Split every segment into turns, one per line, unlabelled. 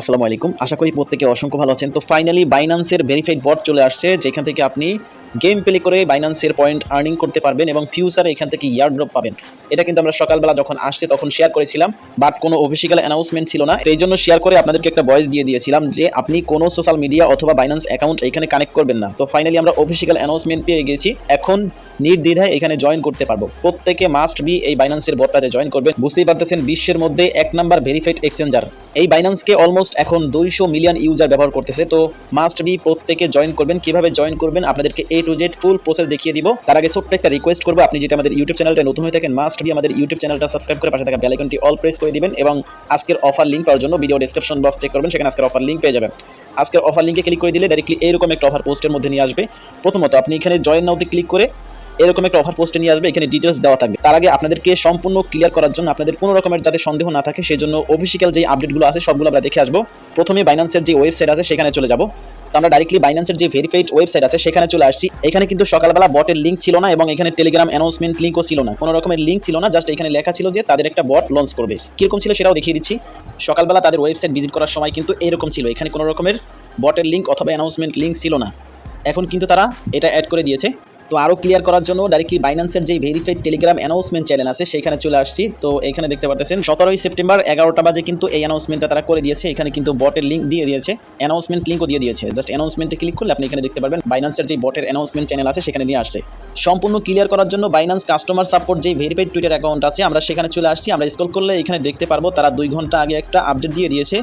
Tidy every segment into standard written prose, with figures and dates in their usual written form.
আসসালামু আলাইকুম। আশা করি প্রত্যেকে অসংখ্য ভালো আছেন। তো ফাইনালি বাইন্যান্সের ভেরিফাইড বট চলে আসছে, যেখান থেকে আপনি গেম প্লে করে বাইন্যান্সের পয়েন্ট আর্নিং করতে পারবেন এবং ফিউচারে এখান থেকে ইয়ারড্রপ পাবেন। এটা কিন্তু আমরা সকালবেলা যখন আসছে তখন শেয়ার করেছিলাম, বাট কোনো অফিসিয়াল অ্যানাউন্সমেন্ট ছিল না। এই জন্য শেয়ার করে আপনাদেরকে একটা ভয়েস দিয়ে দিয়েছিলাম যে আপনি কোনো সোশ্যাল মিডিয়া অথবা বাইন্যান্স অ্যাকাউন্ট এখানে কানেক্ট করবেন না। তো ফাইনালি আমরা অফিসিয়াল অ্যানাউন্সমেন্ট পেয়ে গেছি। এখন নির্দ্বিধায় এখানে জয়েন করতে পারবো। প্রত্যেকে মাস্ট বি এই বাইন্যান্সের বটটাতে জয়েন করবেন। বুঝতেই পারতেছেন বিশ্বের মধ্যে 1 নাম্বার ভেরিফাইড এক্সচেঞ্জার এই বাইন্যান্সকে অলমোস্ট এখন 200 মিলিয়ন ইউজার ব্যবহার করতেছে। তো মাস্ট বি প্রত্যেকে জয়েন করবেন। কিভাবে জয়েন করবেন আপনাদেরকে A to Z full process দেখিয়ে দিব। তার আগে ছোট্ট একটা রিকোয়েস্ট করবো, আপনি যদি আমাদের ইউটিউব চ্যানেলটা নতুন হয়ে থাকেন মাস্ট বি আমাদের ইউটিউব চ্যানেলটা সাবস্ক্রাইব করে পাশে থাকা বেল আইকনটি অল প্রেস করে দিবেন এবং আজকের অফার লিংক পাওয়ার জন্য ভিডিও ডেসক্রিপশন বক্স চেক করবেন, সেখানে আজকের অফার লিংক পেয়ে যাবেন। আজকের অফার লিংকে ক্লিক করে দিলে ডাইরেক্টলি এরকম একটা অফার পোস্টের মধ্যে নিয়ে আসবে। প্রথমত আপনি এখানে জয়েন নাওতে ক্লিক করে এরকম একটা অফার পোস্টে নিয়ে আসবে, এখানে ডিটেলস দেওয়া থাকবে। তার আগে আপনাদেরকে সম্পূর্ণ ক্লিয়ার করার জন্য আপনাদের কোনো রকমের যাতে সন্দেহ না থাকে সেজন্য অফিসিয়াল যে আপডেটগুলো আছে সবগুলো আমরা দেখে আসবো। প্রথমে বাইন্যান্সের যে ওয়েবসাইট আছে সেখানে চলে যাব। তো আমরা ডাইরেক্টলি বাইন্যান্সের যে ভেরিফাইড ওয়েবসাইট আছে সেখানে চলে আসছি। এখানে কিন্তু সকালবেলা বটের লিঙ্ক ছিল না এবং এখানে টেলিগ্রাম অ্যানাউন্সমেন্ট লিঙ্কও ছিল না, কোনো রকমের লিঙ্ক ছিল না। জাস্ট এখানে লেখা ছিল যে তাদের একটা বট লঞ্চ করবে। কিরকম ছিল সেটাও দেখিয়ে দিচ্ছি। সকালবেলা তাদের ওয়েবসাইট ভিজিট করার সময় কিন্তু এরকম ছিল, এখানে কোনো রকমের বটের লিঙ্ক অথবা অ্যানাউন্সমেন্ট লিঙ্ক ছিল না। এখন কিন্তু তারা এটা অ্যাড করে দিয়েছে। তো আরও ক্লিয়ার করার জন্য ডাইরেক্টলি বাইন্যান্সের যে ভেরিফাইড টেলিগ্রাম অ্যানাউন্সমেন্ট চ্যানেল আছে সেখানে চলে আসছি। তো এখানে দেখতে পাচ্ছেন 17 সেপ্টেম্বর 11টা বাজে কিন্তু এই অ্যানাউন্সমেন্টটা তারা করে দিয়েছে। এখানে কিন্তু বটের লিঙ্ক দিয়ে দিয়েছে, অ্যানাউন্সমেন্ট লিঙ্কও দিয়ে দিয়েছে। জাস্ট অ্যানাউন্সমেন্টে ক্লিক করলে আপনি এখানে দেখতে পারবেন বাইন্যান্সের যে বটের অ্যানাউন্সমেন্ট চ্যানেল আছে সেখানে নিয়ে আসছে। সম্পূর্ণ ক্লিয়ার করার জন্য বাইন্যান্স কাস্টমার সাপোর্ট যে ভেরিফাইড টুইটার অ্যাকাউন্ট আছে আমরা সেখানে চলে আসছি। আমরা স্ক্রল করলে এখানে দেখতে পারবো তারা 2 ঘন্টা আগে একটা আপডেট দিয়ে দিয়েছে।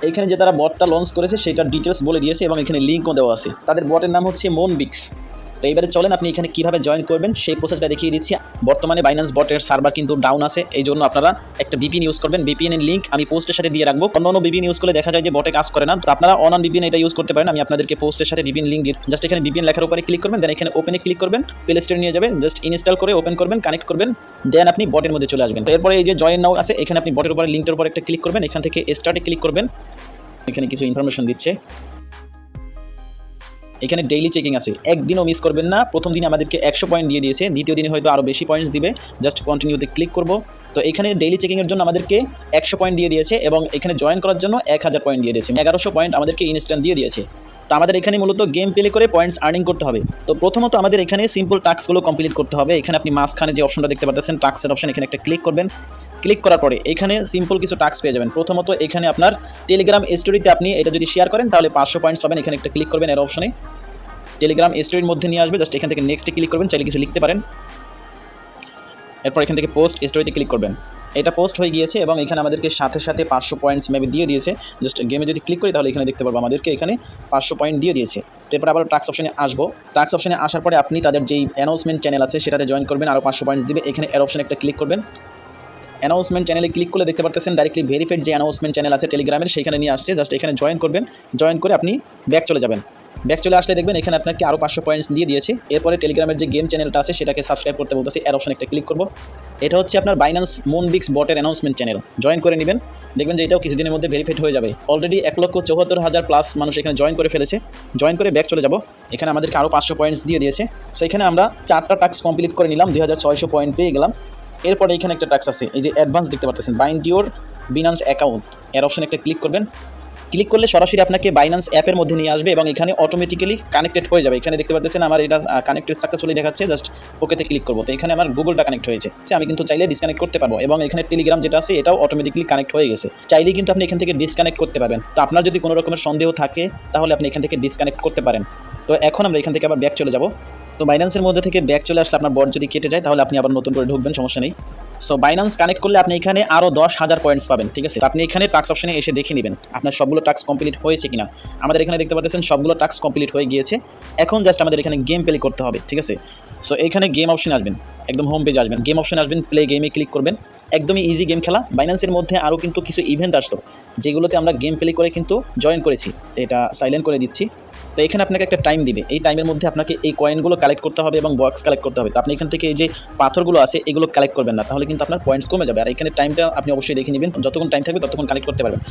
এখানে যে তারা বটটা লঞ্চ করেছে সেটার ডিটেলস বলে দিয়েছে এবং এখানে লিঙ্কও দেওয়া আছে। তাদের বটের নাম হচ্ছে মনবিক্স। তো এইবারে চলেন আপনি এখানে কীভাবে জয়েন করবেন সেই প্রসেসটা দেখিয়ে দিচ্ছি। বর্তমানে বাইন্যান্স বটের সার্ভার কিন্তু ডাউন আছে, এই জন্য আপনারা একটা VPN ইউজ করবেন। VPN এর লিঙ্ক আমি পোস্টের সাথে দিয়ে রাখবো। অন্য VPN ইউজ করলে দেখা যায় যে বটে কাজ করে না। তো আপনারা অন VPN এটা ইউজ করতে পারেন। আমি আপনাদেরকে পোস্টের সাথে VPN লিঙ্ক দিই। জাস্ট এখানে VPN লেখার উপরে ক্লিক করবেন, দেন এখানে ওপেনে ক্লিক করবেন, প্লে স্টোরে নিয়ে যাবে। জাস্ট ইনস্টল করে ওপেন করবেন, কানেক্ট করবেন, দেন আপনি বটের মধ্যে চলে আসবেন। তো এরপরে এই যে জয়েন নাও আছে এখানে আপনি বটের উপরে লিঙ্কটার উপর একটা ক্লিক করবেন, এখান থেকে স্টার্টে ক্লিক করবেন। এখানে কিছু ইনফরমেশন দিচ্ছে। এখানে ডেইলি চেকিং আছে, একদিনও মিস করবেন না। প্রথম দিনে আমাদেরকে 100 পয়েন্ট দিয়ে দিয়েছে, দ্বিতীয় দিনে হয়তো আরও বেশি পয়েন্টস দিবে। জাস্ট কন্টিনিউতে ক্লিক করব। তো এখানে ডেইলি চেকিংয়ের জন্য আমাদেরকে 100 পয়েন্ট দিয়ে দিয়েছে এবং এখানে জয়েন করার জন্য 1000 পয়েন্ট দিয়ে দিয়েছে, 1100 পয়েন্ট আমাদেরকে ইনস্ট্যান্ট দিয়ে দিয়েছে। তো আমাদের এখানে মূলত গেম প্লে করে পয়েন্টস আর্নিং করতে হবে। তো প্রথমত আমাদের এখানে সিম্পল টাস্কগুলো কমপ্লিট করতে হবে। এখানে আপনি মাঝখানে যে অপশনটা দেখতে পাচ্ছেন টাস্কের অপশন, এখানে একটা ক্লিক করবেন। ক্লিক করার পরে এখানে সিম্পল কিছু টাস্ক পেয়ে যাবেন। প্রথমত এখানে আপনার টেলিগ্রাম স্টোরিতে আপনি এটা যদি শেয়ার করেন তাহলে 500 পয়েন্টস পাবেন। এখানে একটা ক্লিক করবেন, এর অপশনে টেলিগ্রাম স্টোরির মধ্যে নিয়ে আসবে। জাস্ট এখান থেকে নেক্সটে ক্লিক করবেন, চাইলে কিছু লিখতে পারেন। এরপর এখান থেকে পোস্ট স্টোরিতে ক্লিক করবেন। এটা পোস্ট হয়ে গিয়েছে এবং এখানে আমাদেরকে সাথে সাথে 500 পয়েন্টস মেবি দিয়ে দিয়েছে। জাস্ট গেমে যদি ক্লিক করি তাহলে এখানে দেখতে পারবো আমাদেরকে এখানে 500 পয়েন্ট দিয়ে দিয়েছে। তো এরপর আবার টাস্ক অপশনে আসবো। টাস্ক অপশনে আসার পরে আপনি তাদের যেই অ্যানাউন্সমেন্ট চ্যানেল আছে সেটাতে জয়েন করবেন, আরও 500 পয়েন্টস দিবে। এখানে এর অপশনে একটা ক্লিক করবেন। অ্যানাউন্সমেন্ট চ্যানেলে ক্লিক করলে দেখতে পাচ্ছেন ডাইরেক্টলি ভেরিফাইড যে অ্যানাউন্সমেন্ট চ্যানেল আছে টেলিগ্রামের সেখানে নিয়ে আসছে। জাস্ট এখানে জয়েন করবেন, জয়েন করে আপনি ব্যাক চলে যাবেন। ব্যাক চলে আসলে দেখবেন এখানে আপনাকে আরও 500 পয়েন্টস দিয়ে দিয়েছে। এরপরে টেলিগ্রামের যে গেম চ্যানেলটা আছে সেটাকে সাবস্ক্রাইব করতে বলতেছি, এর অপশনে একটা ক্লিক করব। এটা হচ্ছে আপনার বাইন্যান্স মনবিক্স বটের অ্যানাউন্সমেন্ট চ্যানেল, জয়েন করে নেবেন। দেখবেন যে এটাও কিছুদিনের মধ্যে ভেরিফাইড হয়ে যাবে। অলরেডি 1,74,000 প্লাস মানুষ এখানে জয়েন করে ফেলেছে। জয়েন করে ব্যাক চলে যাব। এখানে আমাদেরকে আরও 500 পয়েন্টস দিয়ে দিয়েছে। সো এখানে আমরা 4টা টাস্ক কমপ্লিট করে নিলাম, 2600 পয়েন্ট পেয়ে গেলাম। এরপরে এখানে একটা টাস্ক আছে, এই যে অ্যাডভান্স দেখতে পাচ্ছেন বাইন্ড ইউর বিনান্স অ্যাকাউন্ট, এর অপশনে একটা ক্লিক করবেন। ক্লিক করলে সরাসরি আপনাকে বাইন্যান্স অ্যাপের মধ্যে নিয়ে আসবে এবং এখানে অটোমেটিক্যালি কানেক্টেড হয়ে যাবে। এখানে দেখতে পাচ্ছেন আমার এটা কানেক্টেড সাকসেসফুলি দেখাচ্ছে। জাস্ট ওকেতে ক্লিক করবো। তো এখানে আমার গুগলটা কানেক্ট হয়েছে। আমি কিন্তু চাইলে ডিসকানেক্ট করতে পারবো এবং এখানে টেলিগ্রাম যেটা আছে এটাও অটোমেটিক্যালি কানেক্ট হয়ে গেছে। চাইলেই কিন্তু আপনি এখান থেকে ডিসকানেক্ট করতে পারবেন। তো আপনার যদি কোনো রকমের সন্দেহ থাকে তাহলে আপনি এখান থেকে ডিসকানেক্ট করতে পারেন। তো এখন আমরা এখান থেকে আবার ব্যাক চলে যাব। তো বাইন্যান্সের মধ্যে থেকে ব্যাক চলে আসলে আপনার বট যদি কেটে যায় তাহলে আপনি আবার নতুন করে ঢুকবেন, সমস্যা নেই। সো বাইন্যান্স কানেক্ট করলে আপনি এখানে আরও 10,000 পয়েন্টস পাবেন, ঠিক আছে। আপনি এখানে টাস্ক অপশনে এসে দেখে নেবেন আপনার সবগুলো টাস্ক কমপ্লিট হয়েছে কিনা। আমাদের এখানে দেখতে পাচ্ছেন সবগুলো টাস্ক কমপ্লিট হয়ে গিয়েছে। এখন জাস্ট আমাদের এখানে গেম প্লে করতে হবে, ঠিক আছে। সো এখানে গেম অপশনে আসবেন, একদম হোম পেজে আসবেন, গেম অপশনে আসবেন, প্লে গেমে ক্লিক করবেন। একদমই ইজি গেম খেলা। বাইন্যান্সের মধ্যে আরও কিন্তু কিছু ইভেন্ট আসতো যেগুলোতে আমরা গেম প্লে করে কিন্তু জয়েন করেছি। এটা সাইলেন্ট করে দিচ্ছি। তো এখানে আপনাকে একটা টাইম দিবে, এই টাইমের মধ্যে আপনাকে এই কয়েনগুলো কালেক্ট করতে হবে এবং বক্স কালেক্ট করতে হবে। তো আপনি এখান থেকে এই যে পাথরগুলো আছে এগুলো কালেক্ট করবেন না, তাহলে কিন্তু আপনার পয়েন্টস কমে যাবে। আর এখানে টাইমটা আপনি অবশ্যই দেখে নেবেন, যতক্ষণ টাইম থাকবে ততক্ষণ কালেক্ট করতে পারবেন।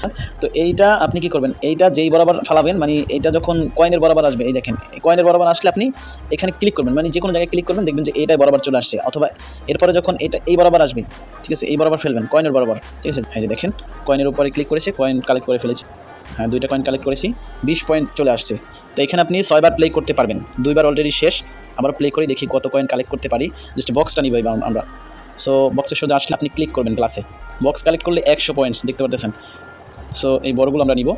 তো এইটা আপনি কি করবেন, এইটা যেই বরাবর ফালাবেন মানে এইটা যখন কয়েনের বরাবর আসবে, এই দেখেন কয়েনের বরাবর আসলে আপনি এখানে ক্লিক করবেন, মানে যে কোনো জায়গায় ক্লিক করবেন দেখবেন যে এইটাই বরাবর চলে আসছে। অথবা এরপরে যখন এটা এই বরাবর আসবে, ঠিক আছে, এই বরাবর ফেলবেন কয়েনের বরাবর, ঠিক আছে। এই যে দেখেন কয়েনের উপরে ক্লিক করেছে, কয়েন কালেক্ট করে ফেলেছে। হ্যাঁ 2টা কয়েন কালেক্ট করেছি, 20 পয়েন্ট চলে আসছে। তো এখানে আপনি 6 বার প্লে করতে পারবেন, 2 বার অলরেডি শেষ। আবার প্লে করে দেখি কত কয়েন কালেক্ট করতে পারি। জাস্ট বক্সটা নিব এবার আমরা। সো বক্সের সোজা আসলে আপনি ক্লিক করবেন ক্লাসে, বক্স কালেক্ট করলে 100 পয়েন্টস দেখতে পাচ্ছেন। সো এই বড়গুলো আমরা নিব।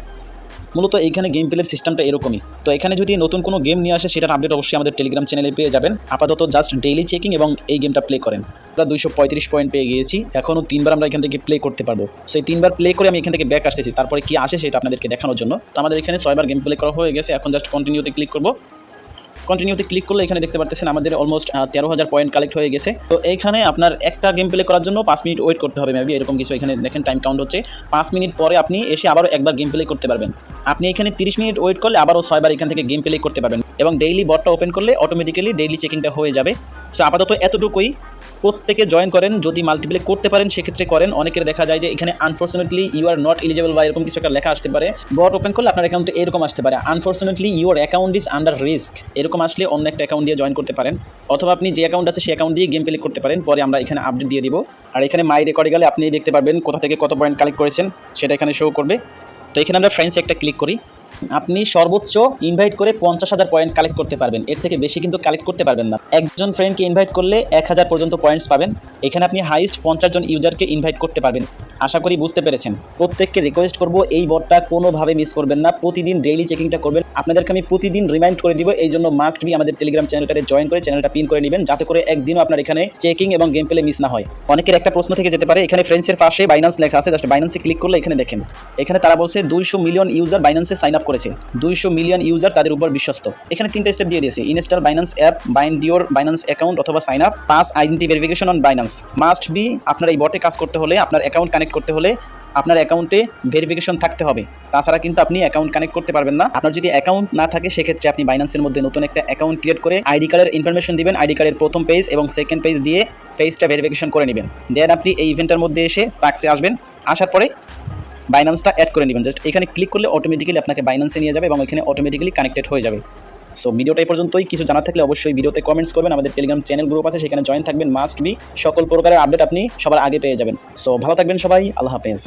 মূলত এইখানে গেম প্লের সিস্টেমটা এরকমই। তো এখানে যদি নতুন কোনো গেম নিয়ে আসে সেটার আপডেট অবশ্যই আমাদের টেলিগ্রাম চ্যানেলে পেয়ে যাবেন। আপাতত জাস্ট ডেইলি চেকিং এবং এই গেমটা প্লে করেন। আমরা 235 পয়েন্ট পেয়ে গিয়েছি, এখনও 3বার আমরা এখান থেকে প্লে করতে পারবো। সেই 3বার প্লে করে আমি এখান থেকে ব্যাক আসতেছি, তারপরে কি আসে সেটা আপনাদেরকে দেখানোর জন্য। তো আমাদের এখানে 6বার গেম প্লে করা হয়ে গেছে, এখন জাস্ট কন্টিনিউতে ক্লিক করবো। কন্টিনিউতে ক্লিক করলে এখানে দেখতে পাচ্ছেন আমাদের অলমোস্ট 13,000 পয়েন্ট কালেক্ট হয়ে গেছে। তো এইখানে আপনার একটা গেম প্লে করার জন্য 5 মিনিট ওয়েট করতে হবে মেবি, এরকম কিছু। এখানে দেখেন টাইম কাউন্ট হচ্ছে, 5 মিনিট পরে আপনি এসে আবারও একবার গেম প্লে করতে পারবেন। আপনি এখানে 30 মিনিট ওয়েট করলে আবারও 6বার এখান থেকে গেম প্লে করতে পারবেন এবং ডেইলি বটটা ওপেন করলে অটোমেটিক্যালি ডেইলি চেকিংটা হয়ে যাবে। সো আপাতত এতটুকুই। প্রত্যেকে জয়েন করেন, যদি মাল্টিপ্লে করতে পারেন সেক্ষেত্রে করেন। অনেকের দেখা যায় যে এখানে unfortunately you are not eligible বা এরকম কিছু একটা লেখা আসতে পারে। বট ওপেন করলে আপনার অ্যাকাউন্টে এরকম আসতে পারে, unfortunately your account is under risk. এরকম আসলে অন্য একটা অ্যাকাউন্ট দিয়ে জয়েন করতে পারেন, অথবা আপনি যে অ্যাকাউন্ট আছে সেই অ্যাকাউন্ট দিয়ে গেম প্লে করতে পারেন। পরে আমরা এখানে আপডেট দিয়ে দিব। আর এখানে মাই রেকর্ডে গেলে আপনি দেখতে পারবেন কোথা থেকে কত পয়েন্ট কালেক্ট করেছেন সেটা এখানে শো করবে। তো এখানে আমরা ফ্রেন্ডস একটা ক্লিক করি। আপনি সর্বোচ্চ ইনভাইট করে 50,000 পয়েন্ট কালেক্ট করতে পারবেন, এর থেকে বেশি কিন্তু কালেক্ট করতে পারবেন না। একজন ফ্রেন্ডকে ইনভাইট করলে 1000 পর্যন্ত পয়েন্টস পাবেন। এখানে আপনি হাইস্ট 50 জন ইউজারকে ইনভাইট করতে পারবেন। আশা করি বুঝতে পেরেছেন। প্রত্যেককে রিকোয়েস্ট করব এই বটটা কোনোভাবে মিস করবেন না, প্রতিদিন ডেইলি চেকিংটা করবেন। আপনাদেরকে আমি প্রতিদিন রিমাইন্ড করে দিব, এই জন্য মাস্ট বি আমাদের টেলিগ্রাম চ্যানেলটাতে জয়েন করে চ্যানেলটা পিন করে নেবেন, যাতে করে একদিনও আপনার এখানে চেকিং এবং গেম প্লে মিস না হয়। অনেকের একটা প্রশ্ন থেকে যেতে পারে, এখানে ফ্রেন্ডসের পাশে বাইন্যান্স লেখা আছে, জাস্ট বাইন্যান্সে ক্লিক করলে এখানে দেখেন, এখানে তারা বলছে 200 মিলিয়ন ইউজার বাইন্যান্সে সাইন আপ করেছে। 200 মিলিয়ন ইউজার তাদের উপর বিশ্বস্ত। এখানে 3টা স্টেপ দিয়ে দিয়েছে, install Binance app, bind your Binance account অথবা sign up, pass identity verification on Binance. Must be আপনার এই বটে কাজ করতে হলে, আপনার অ্যাকাউন্ট কানেক্ট করতে হলে আপনার অ্যাকাউন্টে ভেরিফিকেশন থাকতে হবে, তাছাড়া কিন্তু আপনি অ্যাকাউন্ট কানেক্ট করতে পারবেন না। আপনার যদি অ্যাকাউন্ট না থাকে সেক্ষেত্রে আপনি বাইন্যান্সের মধ্যে নতুন একটা অ্যাকাউন্ট ক্রিয়েট করে আইডি কার্ডের ইনফরমেশন দিবেন, আইডি কার্ডের প্রথম পেজ এবং সেকেন্ড পেজ দিয়ে পেজটা ভেরিফিকেশন করে নেবেন। দেন আপনি এই ইভেন্টের মধ্যে এসে টাস্কে আসবেন, আসার পরে বাইন্যান্সটা অ্যাড করে নেবেন। জাস্ট এখানে ক্লিক করলে অটোমেটিক্যালি আপনাকে বাইন্যান্সে নিয়ে যাবে এবং এখানে অটোমেটিক্যালি কানেক্টেড হয়ে যাবে। সো ভিডিওটা এই পর্যন্তই। কিছু জানা থাকলে অবশ্যই ভিডিওতে কমেন্টস করবেন। আমাদের টেলিগ্রাম চ্যানেল গ্রুপ আছে, সেখানে জয়েন থাকবেন। মাস্ট বি সকল প্রকারের আপডেট আপনি সবার আগে পেয়ে যাবেন। সো ভালো থাকবেন সবাই, আল্লাহ হাফেজ।